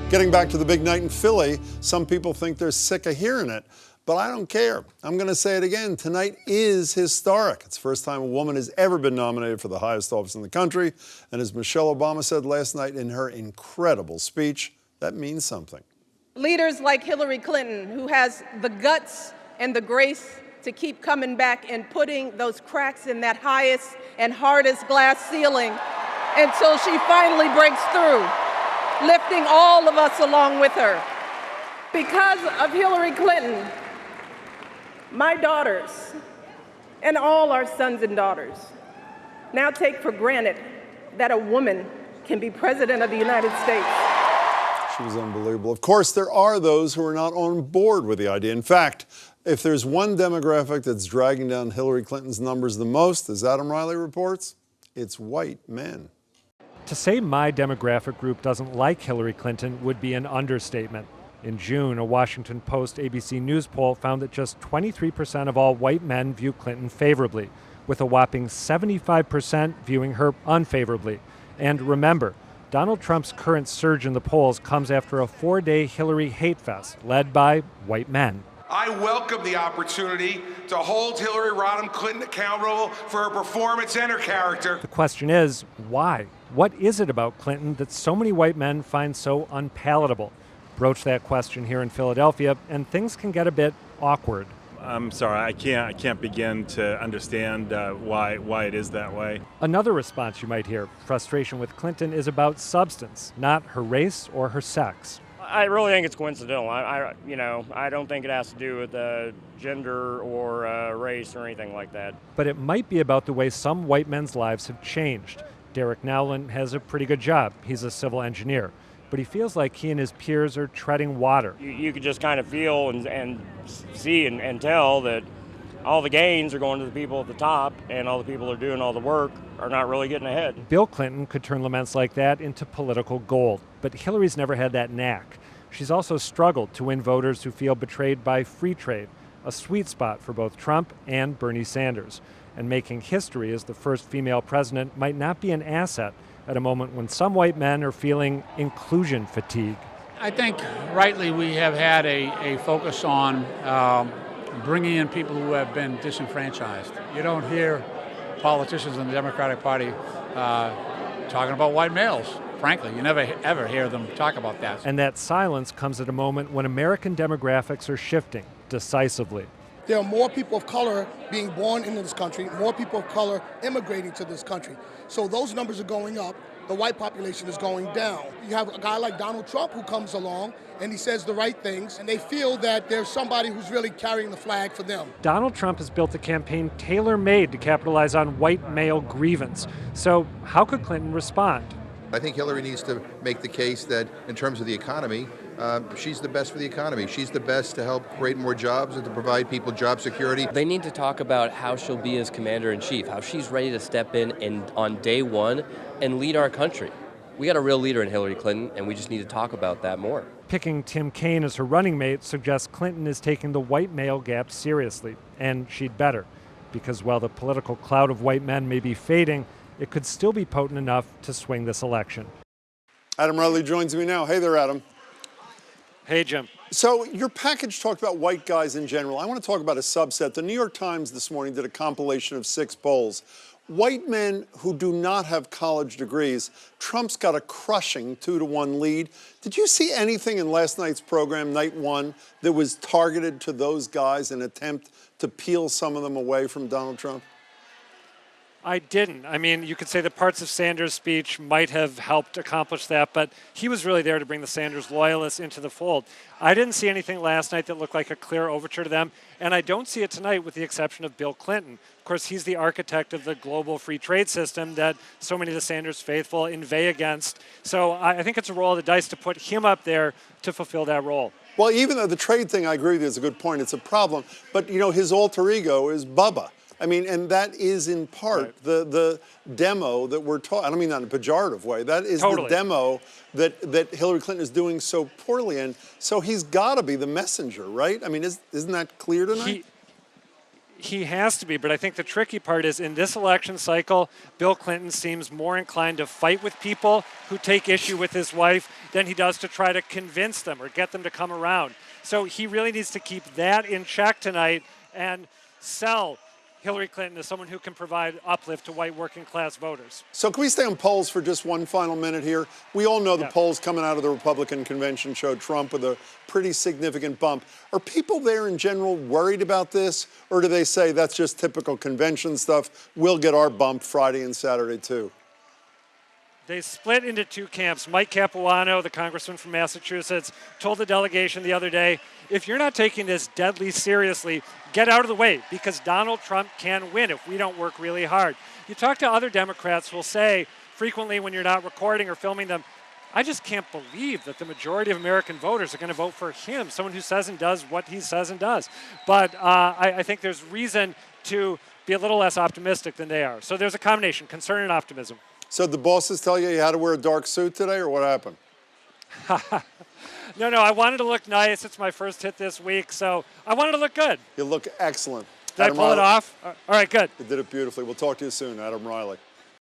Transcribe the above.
Getting back to the big night in Philly, some people think they're sick of hearing it, but I don't care. I'm going to say it again. Tonight is historic. It's the first time a woman has ever been nominated for the highest office in the country. And as Michelle Obama said last night in her incredible speech, that means something. Leaders like Hillary Clinton, who has the guts and the grace to keep coming back and putting those cracks in that highest and hardest glass ceiling until she finally breaks through, lifting all of us along with her. Because of Hillary Clinton, my daughters and all our sons and daughters now take for granted that a woman can be president of the United States. She was unbelievable. Of course, there are those who are not on board with the idea. In fact, if there's one demographic that's dragging down Hillary Clinton's numbers the most, as Adam Riley reports, it's white men. To say my demographic group doesn't like Hillary Clinton would be an understatement. In June, a Washington Post ABC News poll found that just 23% of all white men view Clinton favorably, with a whopping 75% viewing her unfavorably. And remember, Donald Trump's current surge in the polls comes after a 4-day Hillary hate fest led by white men. I welcome the opportunity to hold Hillary Rodham Clinton accountable for her performance and her character. The question is, why? What is it about Clinton that so many white men find so unpalatable? Broach that question here in Philadelphia, and things can get a bit awkward. I'm sorry, I can't begin to understand why it is that way. Another response you might hear, frustration with Clinton, is about substance, not her race or her sex. I really think it's coincidental. I don't think it has to do with gender or race or anything like that. But it might be about the way some white men's lives have changed. Derek Nowlin has a pretty good job. He's a civil engineer. But he feels like he and his peers are treading water. You could just kind of feel and see and tell that all the gains are going to the people at the top, and all the people who are doing all the work are not really getting ahead. Bill Clinton could turn laments like that into political gold, but Hillary's never had that knack. She's also struggled to win voters who feel betrayed by free trade, a sweet spot for both Trump and Bernie Sanders. And making history as the first female president might not be an asset at a moment when some white men are feeling inclusion fatigue. I think rightly we have had a focus on bringing in people who have been disenfranchised. You don't hear politicians in the Democratic Party talking about white males. Frankly, you never ever hear them talk about that. And that silence comes at a moment when American demographics are shifting decisively. There are more people of color being born into this country, more people of color immigrating to this country. So those numbers are going up. The white population is going down. You have a guy like Donald Trump who comes along and he says the right things, and they feel that there's somebody who's really carrying the flag for them. Donald Trump has built a campaign tailor-made to capitalize on white male grievance. So how could Clinton respond? I think Hillary needs to make the case that in terms of the economy, she's the best for the economy. She's the best to help create more jobs and to provide people job security. They need to talk about how she'll be as commander-in-chief, how she's ready to step in and on day one and lead our country. We got a real leader in Hillary Clinton, and we just need to talk about that more. Picking Tim Kaine as her running mate suggests Clinton is taking the white male gap seriously, and she'd better, because while the political cloud of white men may be fading, it could still be potent enough to swing this election. Adam Riley joins me now. Hey there, Adam. Hey, Jim. So your package talked about white guys in general. I want to talk about a subset. The New York Times this morning did a compilation of 6 polls. White men who do not have college degrees, Trump's got a crushing 2-1 lead. Did you see anything in last night's program, Night 1, that was targeted to those guys in an attempt to peel some of them away from Donald Trump? I didn't. I mean, you could say that parts of Sanders' speech might have helped accomplish that, but he was really there to bring the Sanders loyalists into the fold. I didn't see anything last night that looked like a clear overture to them, and I don't see it tonight with the exception of Bill Clinton. Of course, he's the architect of the global free trade system that so many of the Sanders faithful inveigh against. So I think it's a roll of the dice to put him up there to fulfill that role. Well, even though the trade thing, I agree with you, is a good point. It's a problem. But, you know, his alter ego is Bubba. I mean, and that is in part the demo that we're talking. I don't mean that in a pejorative way. That is the demo that Hillary Clinton is doing so poorly in. So he's got to be the messenger, right? I mean, isn't that clear tonight? He has to be, but I think the tricky part is in this election cycle, Bill Clinton seems more inclined to fight with people who take issue with his wife than he does to try to convince them or get them to come around. So he really needs to keep that in check tonight and sell Hillary Clinton as someone who can provide uplift to white working class voters. So can we stay on polls for just one final minute here? We all know the Yeah. polls coming out of the Republican convention showed Trump with a pretty significant bump. Are people there in general worried about this, or do they say that's just typical convention stuff? We'll get our bump Friday and Saturday too. They split into two camps. Mike Capuano, the congressman from Massachusetts, told the delegation the other day, if you're not taking this deadly seriously, get out of the way because Donald Trump can win if we don't work really hard. You talk to other Democrats who will say frequently when you're not recording or filming them, I just can't believe that the majority of American voters are going to vote for him, someone who says and does what he says and does. But I think there's reason to be a little less optimistic than they are. So there's a combination, concern and optimism. So the bosses tell you had to wear a dark suit today, or what happened? No, I wanted to look nice. It's my first hit this week, so I wanted to look good. You look excellent. Did I pull it off? All right, good. You did it beautifully. We'll talk to you soon, Adam Riley.